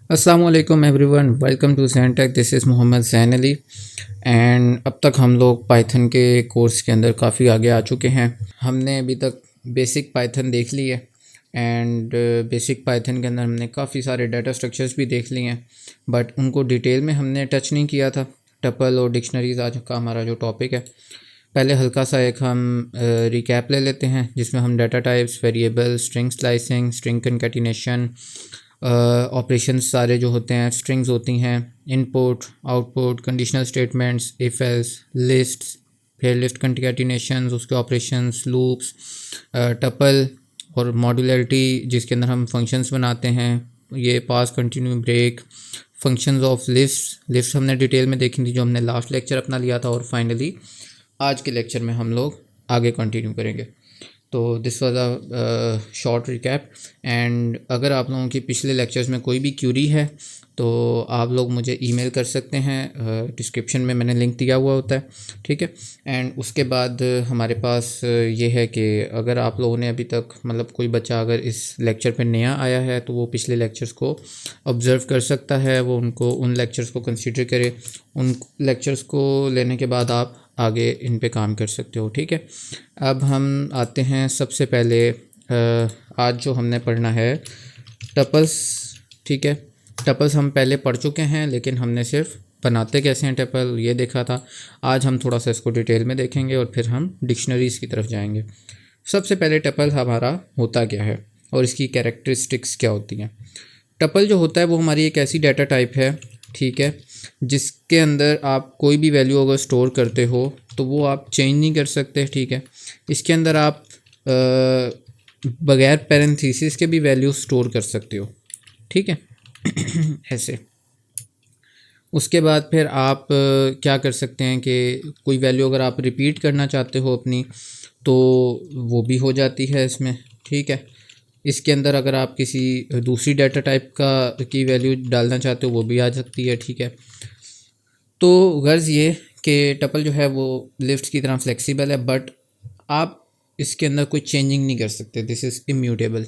अस्सलामुअलैकुम everyone, welcome to ZainTech. This is Mohammad Zain Ali and अब तक हम लोग पाइथन के कोर्स के अंदर काफ़ी आगे आ चुके हैं। हमने अभी तक बेसिक पाइथन देख ली है एंड बेसिक पाइथन के अंदर हमने काफ़ी सारे डाटा स्ट्रक्चर्स भी देख लिए हैं, बट उनको डिटेल में हमने टच नहीं किया था। टपल और डिक्शनरीज आज का हमारा जो टॉपिक है, पहले हल्का सा एक हम रिकैप ले लेते हैं जिसमें हम data types, variable, string slicing, string concatenation, operations सारे जो होते हैं, स्ट्रिंग्स होती हैं, input output, conditional statements, if else, lists, फिर लिस्ट कंकैटिनेशंस, उसके ऑपरेशंस, लूप्स, टपल और मॉड्यूलरिटी जिसके अंदर हम फंक्शंस बनाते हैं, ये pass, continue, break, functions of list हमने डिटेल में देखी थी जो हमने लास्ट लेक्चर अपना लिया था, और फाइनली आज के लेक्चर में हम लोग आगे कंटिन्यू करेंगे। तो this was a short recap and अगर आप लोगों की पिछले लेक्चर्स में कोई भी क्यूरी है तो आप लोग मुझे ईमेल कर सकते हैं, डिस्क्रिप्शन में मैंने लिंक दिया हुआ होता है, ठीक है। एंड उसके बाद हमारे पास ये है कि अगर आप लोगों ने अभी तक मतलब कोई बच्चा अगर इस लेक्चर पे नया आया है तो वो पिछले लेक्चर्स को ऑब्ज़र्व कर सकता है, वो उन लेक्चर्स को कंसीडर करे, उन लेक्चर्स को लेने के बाद आप आगे इन पे काम कर सकते हो, ठीक है। अब हम आते हैं सबसे पहले आज जो हमने पढ़ना है टपल्स, ठीक है। टपल्स हम पहले पढ़ चुके हैं लेकिन हमने सिर्फ बनाते कैसे हैं टपल ये देखा था। आज हम थोड़ा सा इसको डिटेल में देखेंगे और फिर हम डिक्शनरीज़ की तरफ जाएंगे। सबसे पहले टपल हमारा होता क्या है और इसकी कैरेक्टरिस्टिक्स क्या होती हैं। टपल जो होता है वो हमारी एक ऐसी डाटा टाइप है, ठीक है, जिसके अंदर आप कोई भी वैल्यू अगर स्टोर करते हो तो वो आप चेंज नहीं कर सकते, ठीक है। इसके अंदर आप बगैर पैरेंथेसिस के भी वैल्यू स्टोर कर सकते हो, ठीक है। ऐसे उसके बाद फिर आप क्या कर सकते हैं कि कोई वैल्यू अगर आप रिपीट करना चाहते हो अपनी तो वो भी हो जाती है इसमें, ठीक है। इसके अंदर अगर आप किसी दूसरी डाटा टाइप की वैल्यू डालना चाहते हो वो भी आ सकती है, ठीक है। तो गर्ज़ ये कि टपल जो है वो लिस्ट की तरह फ्लेक्सिबल है, बट आप इसके अंदर कोई चेंजिंग नहीं कर सकते। दिस इज़ इम्यूटेबल,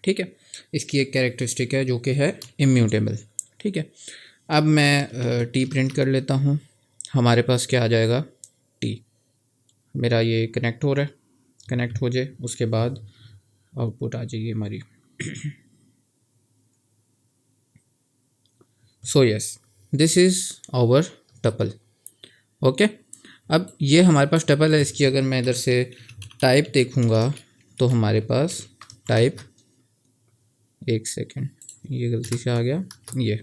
ठीक है। इसकी एक कैरेक्टरिस्टिक है जो कि है इम्यूटेबल, ठीक है। अब मैं टी प्रिंट कर लेता हूँ। हमारे पास क्या आ जाएगा, टी। मेरा ये कनेक्ट हो रहा है, कनेक्ट हो जाए उसके बाद आउटपुट आ जाएगी हमारी। So yes, this is our tuple, okay. अब ये हमारे पास टपल है। इसकी अगर मैं इधर से टाइप देखूँगा तो हमारे पास टाइप, एक सेकेंड ये गलती से आ गया, ये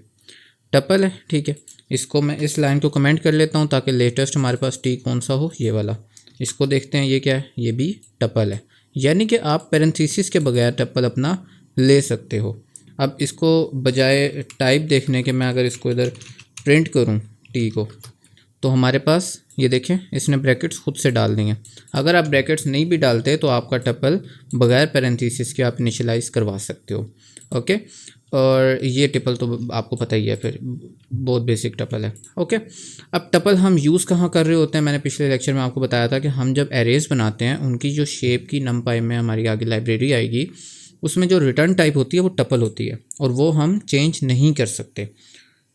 टपल है, ठीक है। इसको मैं इस लाइन को कमेंट कर लेता हूँ ताकि लेटेस्ट हमारे पास टी कौन सा हो, ये वाला। इसको देखते हैं ये क्या है, ये भी टपल है, यानी कि आप पैरेंथेसिस के बगैर टपल अपना ले सकते हो। अब इसको बजाय टाइप देखने के मैं अगर इसको इधर प्रिंट करूँ टी को तो हमारे पास ये देखें इसने ब्रैकेट्स खुद से डाल दिए। अगर आप ब्रैकेट्स नहीं भी डालते तो आपका टपल बगैर पैरेंथेसिस के आप इनिशियलाइज करवा सकते हो, ओके। और ये टपल तो आपको पता ही है, फिर बहुत बेसिक टपल है, ओके। अब टपल हम यूज़ कहाँ कर रहे होते हैं, मैंने पिछले लेक्चर में आपको बताया था कि हम जब एरेज बनाते हैं उनकी जो शेप की नमपाई में हमारी आगे लाइब्रेरी आएगी उसमें जो रिटर्न टाइप होती है वो टपल होती है, और वो हम चेंज नहीं कर सकते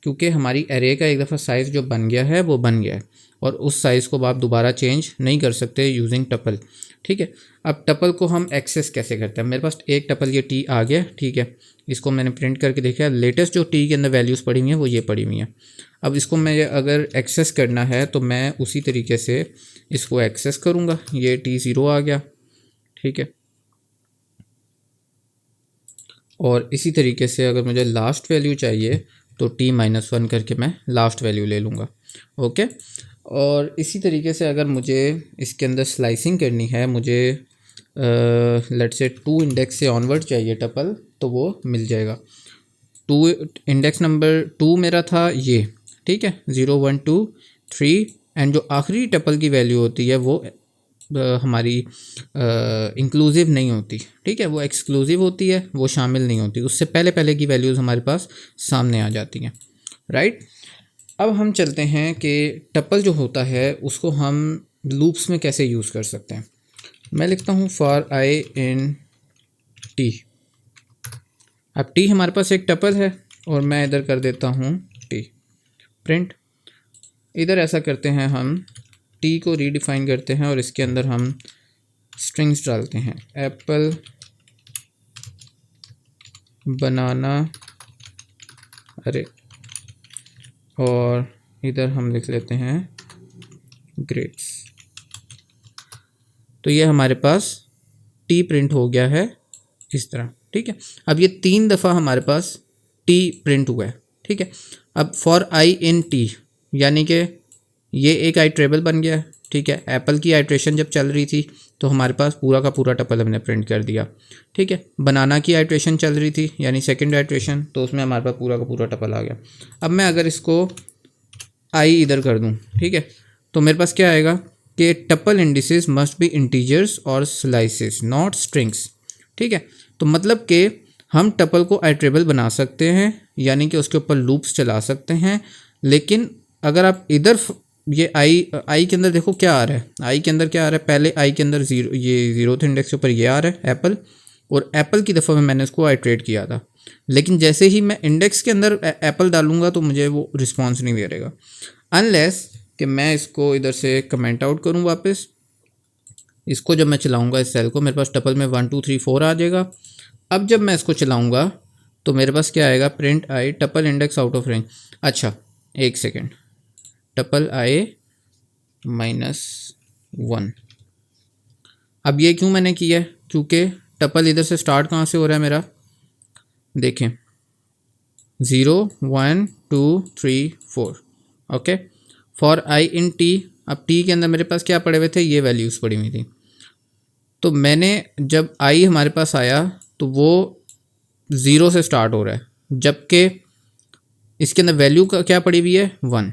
क्योंकि हमारी एरे का एक दफ़ा साइज़ जो बन गया है वो बन गया है, और उस साइज़ को आप दोबारा चेंज नहीं कर सकते यूजिंग टपल, ठीक है। अब टपल को हम एक्सेस कैसे करते हैं। मेरे पास एक टपल ये टी आ गया, ठीक है। इसको मैंने प्रिंट करके देखा, लेटेस्ट जो टी के अंदर वैल्यूज़ पड़ी हुई हैं वो ये पड़ी हुई हैं। अब इसको मैं अगर एक्सेस करना है तो मैं उसी तरीके से इसको एक्सेस करूँगा। ये टी ज़ीरो आ गया, ठीक है। और इसी तरीके से अगर मुझे लास्ट वैल्यू चाहिए तो टी-1 करके मैं लास्ट वैल्यू ले लूँगा, ओके। और इसी तरीके से अगर मुझे इसके अंदर स्लाइसिंग करनी है, मुझे लेट्स से 2 इंडेक्स से ऑनवर्ड चाहिए टपल, तो वो मिल जाएगा। 2 इंडेक्स नंबर 2 मेरा था ये, ठीक है, 0 1 2 3, एंड जो आखिरी टपल की वैल्यू होती है वो हमारी इंक्लूसिव नहीं होती, ठीक है, वो एक्सक्लूसिव होती है, वो शामिल नहीं होती। उससे पहले पहले की वैल्यूज़ हमारे पास सामने आ जाती हैं, राइट। अब हम चलते हैं कि टपल जो होता है उसको हम लूप्स में कैसे यूज़ कर सकते हैं। मैं लिखता हूँ फॉर आई इन टी। अब टी हमारे पास एक टपल है, और मैं इधर कर देता हूँ टी प्रिंट। इधर ऐसा करते हैं, हम टी को रीडिफाइन करते हैं और इसके अंदर हम स्ट्रिंग्स डालते हैं, एप्पल, बनाना, अरे, और इधर हम लिख लेते हैं ग्रेप्स। तो ये हमारे पास टी प्रिंट हो गया है इस तरह, ठीक है। अब ये 3 दफ़ा हमारे पास टी प्रिंट हुआ है, ठीक है। अब फॉर आई इन टी, यानी कि ये एक आइट्रेबल बन गया है, ठीक है। एप्पल की आइट्रेशन जब चल रही थी तो हमारे पास पूरा का पूरा टपल हमने प्रिंट कर दिया, ठीक है। बनाना की आइट्रेशन चल रही थी, यानी सेकंड आइट्रेशन, तो उसमें हमारे पास पूरा का पूरा टपल आ गया। अब मैं अगर इसको आई इधर कर दूं, ठीक है, तो मेरे पास क्या आएगा कि tuple indices must be integers और स्लाइसेस नॉट स्ट्रिंग्स, ठीक है। तो मतलब कि हम टपल को आइट्रेबल बना सकते हैं, यानी कि उसके ऊपर लूप्स चला सकते हैं, लेकिन अगर आप इधर ये आई के अंदर देखो क्या आ रहा है, आई के अंदर क्या आ रहा है, पहले आई के अंदर ज़ीरो, ये ज़ीरोथ इंडेक्स के ऊपर ये आ रहा है एप्पल, और एप्पल की दफ़ा में मैंने इसको आइट्रेट किया था, लेकिन जैसे ही मैं इंडेक्स के अंदर एप्पल डालूंगा तो मुझे वो रिस्पॉन्स नहीं दे देगा, अनलेस कि मैं इसको इधर से कमेंट आउट करूँ वापस। इसको जब मैं चलाऊँगा इस सेल को, मेरे पास टपल में 1 2 3 4 आ जाएगा। अब जब मैं इसको चलाऊँगा तो मेरे पास क्या आएगा, print I tuple index out of range. अच्छा एक सेकेंड, टपल आई -1। अब ये क्यों मैंने किया है, क्योंकि टपल इधर से स्टार्ट कहाँ से हो रहा है मेरा, देखें 0 1 2 3 4, okay. For I in T, अब टी के अंदर मेरे पास क्या पड़े हुए थे, ये वैल्यूज़ पड़ी हुई थी। तो मैंने जब आई हमारे पास आया तो वो 0 से स्टार्ट हो रहा है, जबकि इसके अंदर वैल्यू का क्या पड़ी हुई है, 1।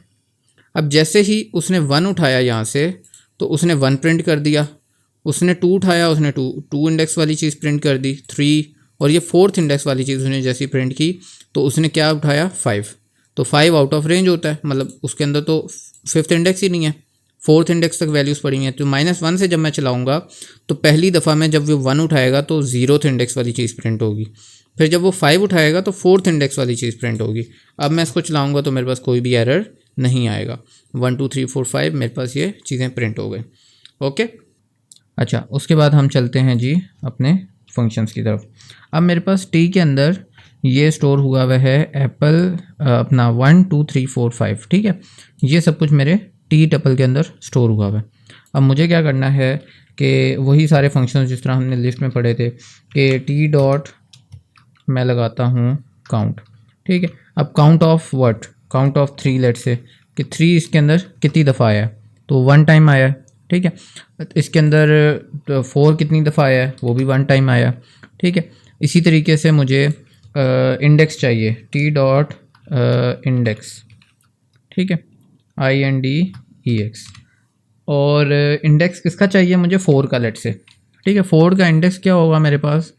अब जैसे ही उसने 1 उठाया यहाँ से तो उसने 1 प्रिंट कर दिया, उसने 2 उठाया, उसने 2 इंडेक्स वाली चीज़ प्रिंट कर दी, 3, और ये 4th इंडेक्स वाली चीज़ उसने जैसी प्रिंट की तो उसने क्या उठाया, 5। तो 5 आउट ऑफ रेंज होता है, मतलब उसके अंदर तो 5th इंडेक्स ही नहीं है, 4th इंडेक्स तक वैल्यूज़ पड़ी हुई हैं। तो -1 से जब मैं चलाऊँगा तो पहली दफ़ा में जब वो 1 उठाएगा तो 0th इंडेक्स वाली चीज़ प्रिंट होगी, फिर जब वो 5 उठाएगा तो 4th इंडेक्स वाली चीज़ प्रिंट होगी। अब मैं इसको चलाऊँगा तो मेरे पास कोई भी एरर नहीं आएगा, 1 2 3 4 5 मेरे पास ये चीज़ें प्रिंट हो गई, ओके। अच्छा उसके बाद हम चलते हैं जी अपने फंक्शंस की तरफ। अब मेरे पास टी के अंदर ये स्टोर हुआ हुआ है एप्पल अपना 1 2 3 4 5, ठीक है। ये सब कुछ मेरे टी टपल के अंदर स्टोर हुआ हुआ है। अब मुझे क्या करना है कि वही सारे फंक्शंस जिस तरह हमने लिस्ट में पढ़े थे कि टी डॉट मैं लगाता हूँ काउंट, ठीक है। अब count of what, count of 3, let's say कि 3 इसके अंदर कितनी दफ़ा आया है, तो 1 टाइम आया है, ठीक है। इसके अंदर 4 कितनी दफ़ा आया है, वो भी 1 टाइम आया, ठीक है। इसी तरीके से मुझे इंडेक्स चाहिए, टी डॉट इंडेक्स, ठीक है, INDEX, और इंडेक्स किसका चाहिए मुझे, 4 का, लेट से, ठीक है। 4 का इंडेक्स क्या होगा मेरे पास,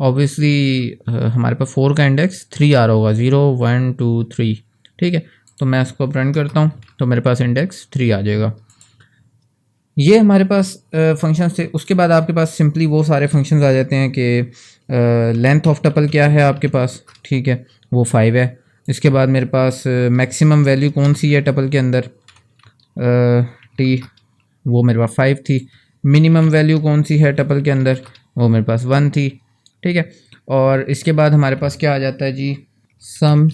ऑब्वियसली हमारे पास 4 का इंडेक्स 3 आ रहा होगा, 0 1 2 3, ठीक है। तो मैं इसको रन करता हूँ तो मेरे पास इंडेक्स 3 आ जाएगा। ये हमारे पास फंक्शंस थे। उसके बाद आपके पास सिंपली वो सारे फंक्शंस आ जाते हैं कि लेंथ ऑफ टपल क्या है आपके पास, ठीक है, वो 5 है। इसके बाद मेरे पास मैक्सिमम वैल्यू कौन सी है टपल के अंदर, टी, वो मेरे पास 5 थी। मिनिमम वैल्यू कौन सी है टपल के अंदर, वो मेरे पास 1 थी, ठीक है। और इसके बाद हमारे पास क्या आ जाता है जी, सम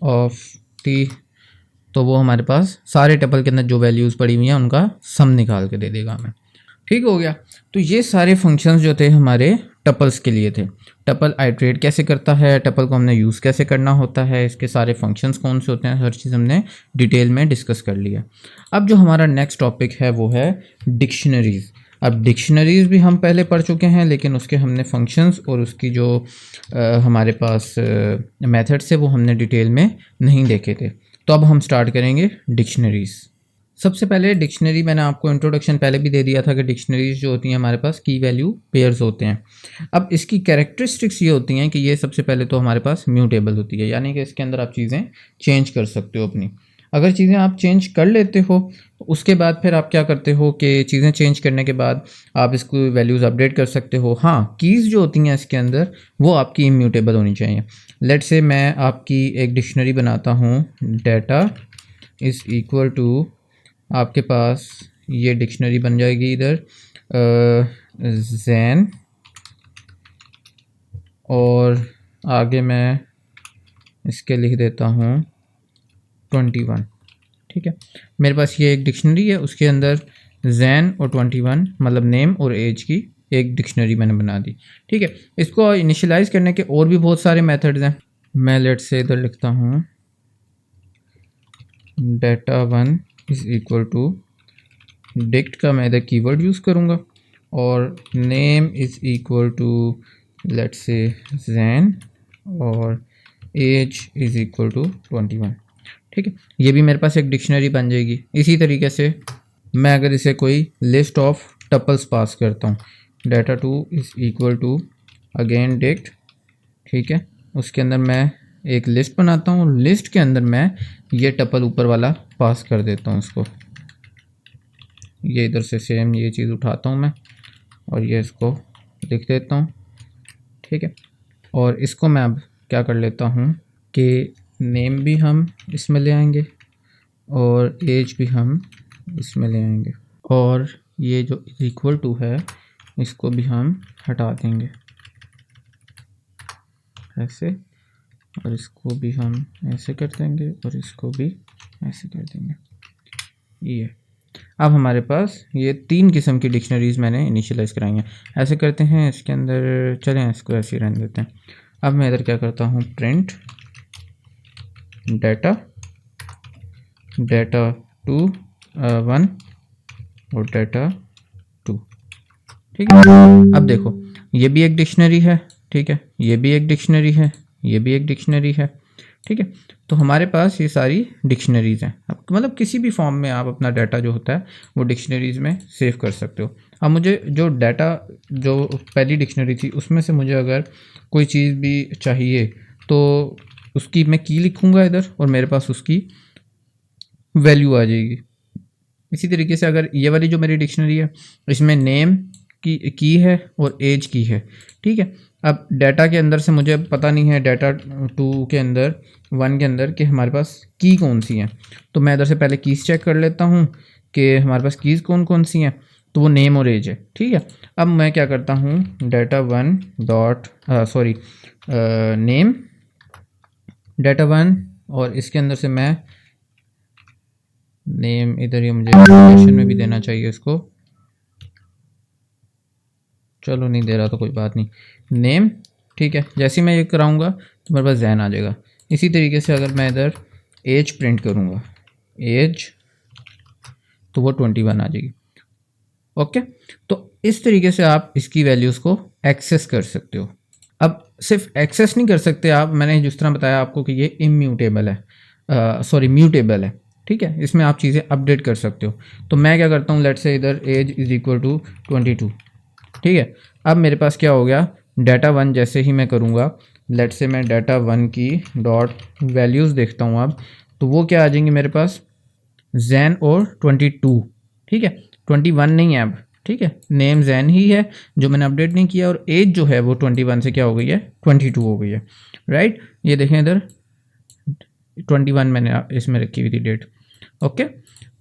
ऑफ टी, तो वो हमारे पास सारे टपल के अंदर जो वैल्यूज़ पड़ी हुई हैं उनका सम निकाल के दे देगा हमें, ठीक हो गया। तो ये सारे फंक्शंस जो थे हमारे टपल्स के लिए थे। टपल आइट्रेट कैसे करता है, टपल को हमने यूज़ कैसे करना होता है, इसके सारे फंक्शंस कौन से होते हैं, हर चीज़ हमने डिटेल में डिस्कस कर लिया। अब जो हमारा नेक्स्ट टॉपिक है वो है डिक्शनरीज़। अब डिक्शनरीज़ भी हम पहले पढ़ चुके हैं, लेकिन उसके हमने फंक्शंस और उसकी जो हमारे पास मेथड्स है वो हमने डिटेल में नहीं देखे थे। तो अब हम स्टार्ट करेंगे डिक्शनरीज़। सबसे पहले डिक्शनरी, मैंने आपको इंट्रोडक्शन पहले भी दे दिया था कि डिक्शनरीज जो होती हैं हमारे पास की वैल्यू पेयर्स होते हैं। अब इसकी कैरेक्टरिस्टिक्स ये होती हैं कि ये सबसे पहले तो हमारे पास म्यूटेबल होती है, यानी कि इसके अंदर आप चीज़ें चेंज कर सकते हो अपनी। अगर चीज़ें आप चेंज कर लेते हो तो उसके बाद फिर आप क्या करते हो कि चीज़ें चेंज करने के बाद आप इसको वैल्यूज़ अपडेट कर सकते हो। हाँ, कीज़ जो होती हैं इसके अंदर वो आपकी इम्यूटेबल होनी चाहिए। लेट से मैं आपकी एक डिक्शनरी बनाता हूँ, डाटा इज़ इक्वल टू, आपके पास ये डिक्शनरी बन जाएगी इधर जैन, और आगे मैं इसके लिख देता हूँ 21। ठीक है, मेरे पास ये एक डिक्शनरी है, उसके अंदर जैन और 21 मतलब नेम और एज की एक डिक्शनरी मैंने बना दी। ठीक है, इसको इनिशियलाइज करने के और भी बहुत सारे मेथड्स हैं। मैं लेट से इधर लिखता हूँ data 1 is equal to, dict का मैं इधर कीवर्ड यूज़ करूँगा, और name is equal to let's say Jain, और एज इज़ इक्वल टू 21। ठीक है, ये भी मेरे पास एक डिक्शनरी बन जाएगी। इसी तरीके से मैं अगर इसे कोई लिस्ट ऑफ टपल्स पास करता हूँ, data 2 is equal to again dict, ठीक है, उसके अंदर मैं एक लिस्ट बनाता हूँ, लिस्ट के अंदर मैं ये टपल ऊपर वाला पास कर देता हूँ उसको, ये इधर से सेम ये चीज़ उठाता हूँ मैं और ये इसको लिख देता हूँ। ठीक है, और इसको मैं अब क्या कर लेता हूँ कि नेम भी हम इसमें ले आएंगे और एज भी हम इसमें ले आएंगे, और ये जो इक्वल टू है इसको भी हम हटा देंगे ऐसे, और इसको भी हम ऐसे कर देंगे और इसको भी ऐसे कर देंगे। ये अब हमारे पास ये 3 किस्म की डिक्शनरीज़ मैंने इनिशियलाइज़ कराई हैं। ऐसे करते हैं, इसके अंदर चलें इसको ऐसे ही रहने देते हैं। अब मैं इधर क्या करता हूँ, प्रिंट डाटा 2 1 और डाटा 2। ठीक है, अब देखो ये भी एक डिक्शनरी है, ठीक है, ये भी एक डिक्शनरी है, ये भी एक डिक्शनरी है। ठीक है, तो हमारे पास ये सारी डिक्शनरीज़ हैं। अब मतलब किसी भी फॉर्म में आप अपना डाटा जो होता है वो डिक्शनरीज़ में सेव कर सकते हो। अब मुझे जो डाटा जो पहली डिक्शनरी थी उसमें से मुझे अगर कोई चीज़ भी चाहिए तो उसकी मैं की लिखूँगा इधर और मेरे पास उसकी वैल्यू आ जाएगी। इसी तरीके से अगर ये वाली जो मेरी डिक्शनरी है इसमें नेम की है और एज की है। ठीक है, अब डाटा के अंदर से मुझे पता नहीं है डाटा 2 के अंदर 1 के अंदर कि हमारे पास की कौन सी हैं, तो मैं इधर से पहले कीज़ चेक कर लेता हूँ कि हमारे पास कीज़ कौन कौन सी हैं, तो वो नेम और एज है। ठीक है, अब मैं क्या करता हूँ, डाटा 1 डॉट नेम डाटा 1, और इसके अंदर से मैं नेम इधर ये मुझे लोकेशन में भी देना चाहिए इसको, चलो नहीं दे रहा तो कोई बात नहीं, नेम। ठीक है, जैसे ही मैं ये कराऊंगा तो मेरे पास जैन आ जाएगा। इसी तरीके से अगर मैं इधर एज प्रिंट करूंगा, एज, तो वो 21 आ जाएगी। ओके, तो इस तरीके से आप इसकी वैल्यूज़ को एक्सेस कर सकते हो। अब सिर्फ एक्सेस नहीं कर सकते आप, मैंने जिस तरह बताया आपको कि ये इम्यूटेबल है, म्यूटेबल है। ठीक है, इसमें आप चीज़ें अपडेट कर सकते हो। तो मैं क्या करता हूँ, लेट से इधर एज इज़ इक्वल टू 22। ठीक है, अब मेरे पास क्या हो गया, डाटा 1 जैसे ही मैं करूँगा, लेट से मैं डाटा 1 की डॉट वैल्यूज़ देखता हूँ अब, तो वो क्या आ जाएंगे मेरे पास, जैन और 22। ठीक है, 21 नहीं है अब। ठीक है, नेम जैन ही है जो मैंने अपडेट नहीं किया, और एज जो है वो 21 से क्या हो गई है, 22 हो गई है। राइट, ये देखें इधर 21 मैंने इसमें रखी हुई थी डेट। ओके,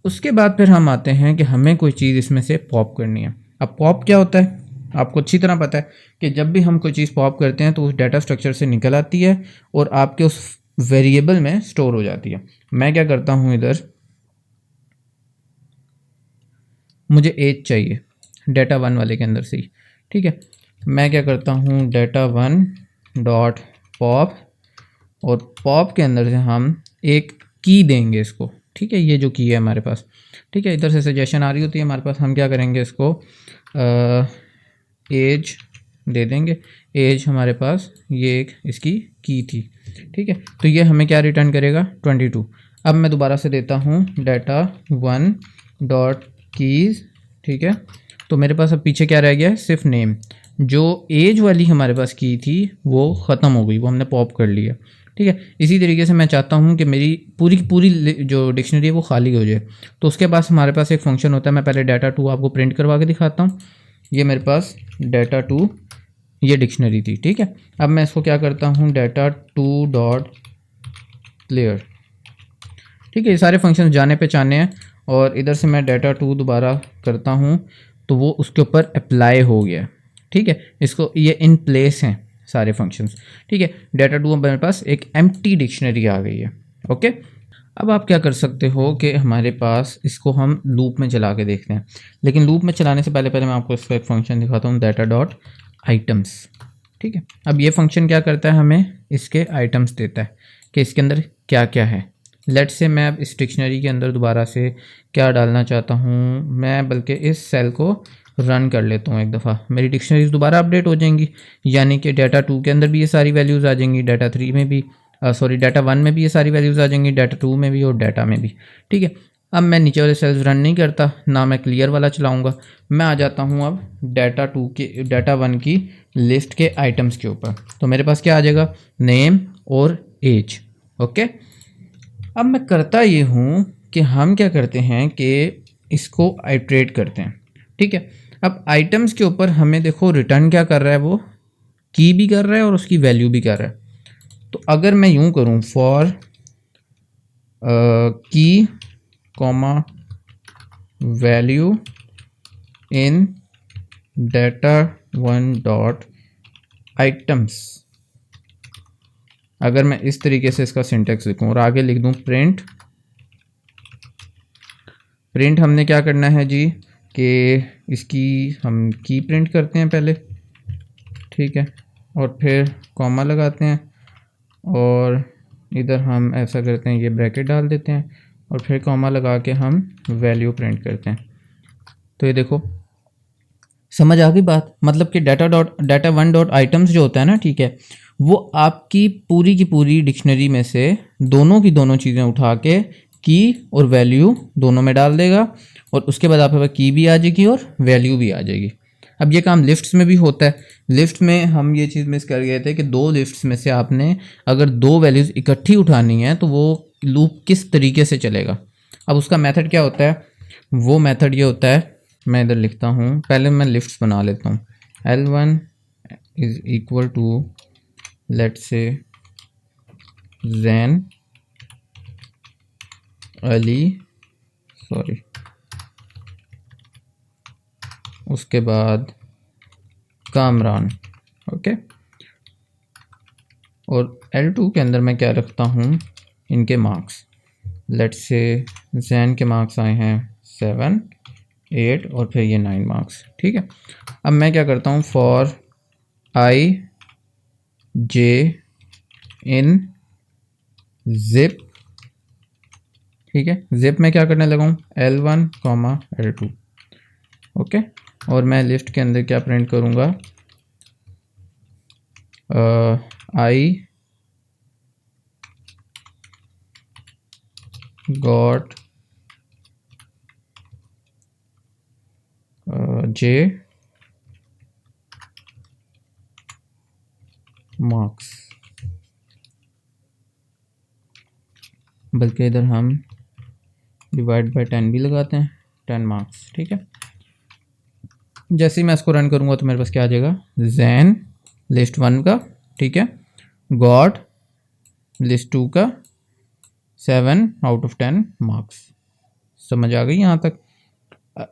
उसके बाद फिर हम आते हैं कि हमें कोई चीज़ इसमें से पॉप करनी है। अब पॉप क्या होता है आपको अच्छी तरह पता है कि जब भी हम कोई चीज़ पॉप करते हैं तो उस डाटा स्ट्रक्चर से निकल आती है और आपके उस वेरिएबल में स्टोर हो जाती है। मैं क्या करता हूँ, इधर मुझे एज चाहिए डाटा 1 वाले के अंदर से ही। ठीक है, मैं क्या करता हूँ, डाटा 1 डॉट पॉप, और पॉप के अंदर से हम एक की देंगे इसको। ठीक है, ये जो की है हमारे पास, ठीक है, इधर से सजेशन आ रही होती है हमारे पास, हम क्या करेंगे इसको एज दे देंगे। एज हमारे पास ये एक इसकी की थी। ठीक है, तो ये हमें क्या रिटर्न करेगा, 22। अब मैं दोबारा से देता हूँ डाटा 1 डॉट कीज़। ठीक है, तो मेरे पास अब पीछे क्या रह गया है, सिर्फ नेम। जो एज वाली हमारे पास की थी वो ख़त्म हो गई, वो हमने पॉप कर लिया। ठीक है, इसी तरीके से मैं चाहता हूँ कि मेरी पूरी की पूरी जो डिक्शनरी है वो खाली हो जाए, तो उसके पास हमारे पास एक फंक्शन होता है। मैं पहले डाटा 2 आपको प्रिंट करवा के दिखाता हूँ। ये मेरे पास डाटा 2 ये डिक्शनरी थी, ठीक है। अब मैं इसको क्या करता हूँ, डाटा टू डॉट क्लियर, ठीक है। ये सारे फंक्शन जाने पहचाने हैं और इधर से मैं डाटा टू दोबारा करता हूँ तो वो उसके ऊपर अप्लाई हो गया, ठीक है। इसको ये इन प्लेस हैं सारे फंक्शंस, ठीक है। डाटा टू मेरे पास एक एम्प्टी डिक्शनरी आ गई है, ओके। अब आप क्या कर सकते हो कि हमारे पास इसको हम लूप में चला के देखते हैं, लेकिन लूप में चलाने से पहले मैं आपको इसका एक फंक्शन दिखाता हूँ, डाटा डॉट आइटम्स, ठीक है। अब ये फंक्शन क्या करता है, हमें इसके आइटम्स देता है कि इसके अंदर क्या क्या है। लेट्स से मैं अब इस डिक्शनरी के अंदर दोबारा से क्या डालना चाहता हूँ, मैं बल्कि इस सेल को रन कर लेता हूँ एक दफ़ा, मेरी डिक्शनरीज दोबारा अपडेट हो जाएंगी, यानी कि डाटा टू के अंदर भी ये सारी वैल्यूज़ आ जाएंगी, डाटा थ्री में भी डाटा वन में भी ये सारी वैल्यूज़ आ जाएंगी, डाटा टू में भी और डाटा में भी, ठीक है। अब मैं नीचे वाले सेल्स रन नहीं करता, ना मैं क्लियर वाला चलाऊँगा, मैं आ जाता हूँ अब डाटा वन की लिस्ट के आइटम्स के ऊपर। तो मेरे पास क्या आ जाएगा, नेम और एज, ओके। अब मैं करता ये हूँ कि हम क्या करते हैं कि इसको आइट्रेट करते हैं, ठीक है। अब आइटम्स के ऊपर हमें देखो रिटर्न क्या कर रहा है, वो की भी कर रहा है और उसकी वैल्यू भी कर रहा है। तो अगर मैं यूँ करूँ फॉर की comma value in data one dot items, अगर मैं इस तरीके से इसका सिंटेक्स लिखूं और आगे लिख दूं प्रिंट हमने क्या करना है जी कि इसकी हम की प्रिंट करते हैं पहले, ठीक है, और फिर कॉमा लगाते हैं और इधर हम ऐसा करते हैं, ये ब्रैकेट डाल देते हैं और फिर कॉमा लगा के हम वैल्यू प्रिंट करते हैं। तो ये देखो समझ आ गई बात, मतलब कि डाटा वन डॉट आइटम्स जो होता है ना, ठीक है, वो आपकी पूरी की पूरी डिक्शनरी में से दोनों की दोनों चीज़ें उठा के की और वैल्यू दोनों में डाल देगा और उसके बाद आपके पास की भी आ जाएगी और वैल्यू भी आ जाएगी। अब ये काम लिस्ट्स में भी होता है। लिस्ट में हम ये चीज़ मिस कर गए थे कि दो लिस्ट्स में से आपने अगर दो वैल्यूज़ इकट्ठी उठानी है तो वो लूप किस तरीके से चलेगा। अब उसका मेथड क्या होता है, वो मेथड ये होता है, मैं इधर लिखता हूँ, पहले मैं लिस्ट्स बना लेता हूँ। L1 is equal to let's say Jain Ali, sorry, उसके बाद कामरान, ओके। और L2 के अंदर मैं क्या रखता हूँ, इनके मार्क्स, लेट्स से जैन के मार्क्स आए हैं 7, 8 और फिर ये 9 मार्क्स, ठीक है। अब मैं क्या करता हूँ, for I J in zip, ठीक है, जिप में क्या करने लगा हूँ, L1 कॉमा L2, ओके। और मैं लिस्ट के अंदर क्या प्रिंट करूँगा, आई गॉट जे मार्क्स, बल्कि इधर हम डिवाइड बाय 10 भी लगाते हैं, 10 मार्क्स, ठीक है। जैसे ही मैं इसको रन करूँगा तो मेरे पास क्या आ जाएगा, जैन लिस्ट वन का, ठीक है, गॉट लिस्ट टू का 7 आउट ऑफ 10 मार्क्स। समझ आ गई यहाँ तक।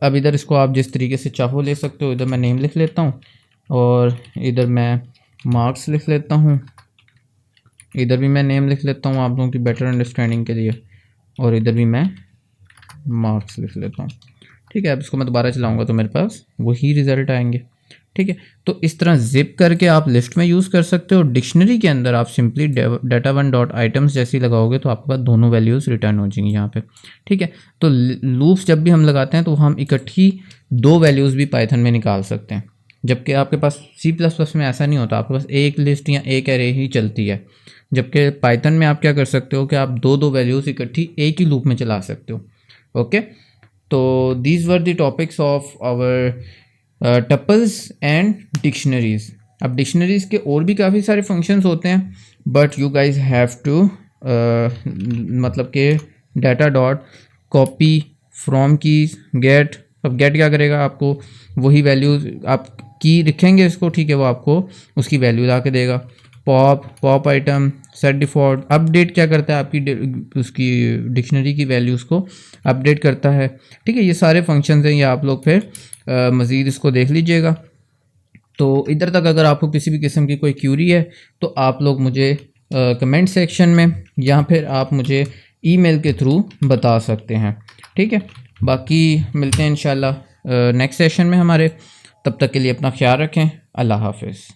अब इधर इसको आप जिस तरीके से चाहो ले सकते हो, इधर मैं नेम लिख लेता हूँ और इधर मैं मार्क्स लिख लेता हूँ, इधर भी मैं नेम लिख लेता हूँ आप लोगों की बेटर अंडरस्टैंडिंग के लिए, और इधर भी मैं मार्क्स लिख लेता हूँ, ठीक है। अब इसको मैं दोबारा चलाऊँगा तो मेरे पास वही रिज़ल्ट आएंगे, ठीक है। तो इस तरह जिप करके आप लिस्ट में यूज़ कर सकते हो। डिक्शनरी के अंदर आप simply data one dot items जैसी लगाओगे तो आपके पास दोनों वैल्यूज़ रिटर्न हो जाएंगी यहाँ पे, ठीक है। तो लूप्स जब भी हम लगाते हैं तो हम इकट्ठी दो वैल्यूज़ भी पाइथन में निकाल सकते हैं, जबकि आपके पास C++ में ऐसा नहीं होता, आपके पास एक लिस्ट या एक एरे ही चलती है। जबकि पाइथन में आप क्या कर सकते हो कि आप दो दो वैल्यूज़ इकट्ठी एक ही लूप में चला सकते हो, ओके। तो these were the topics of our tuples and dictionaries. अब डिक्शनरीज के और भी काफ़ी सारे फंक्शंस होते हैं, but you guys have to मतलब कि data dot copy from key get. अब गेट क्या करेगा, आपको वही वैल्यूज आप की लिखेंगे इसको, ठीक है, वो आपको उसकी वैल्यू ला के देगा। Pop item, set default, update क्या करता है, आपकी उसकी डिक्शनरी की वैल्यूज़ को अपडेट करता है, ठीक है। ये सारे फंक्शंस हैं, ये आप लोग फिर मज़ीद इसको देख लीजिएगा। तो इधर तक अगर आपको किसी भी किस्म की कोई क्यूरी है तो आप लोग मुझे कमेंट सेक्शन में या फिर आप मुझे ईमेल के थ्रू बता सकते हैं, ठीक है। बाकी मिलते हैं इंशाल्लाह नेक्स्ट सेशन में हमारे। तब तक के लिए अपना ख्याल रखें। अल्लाह हाफ़िज़।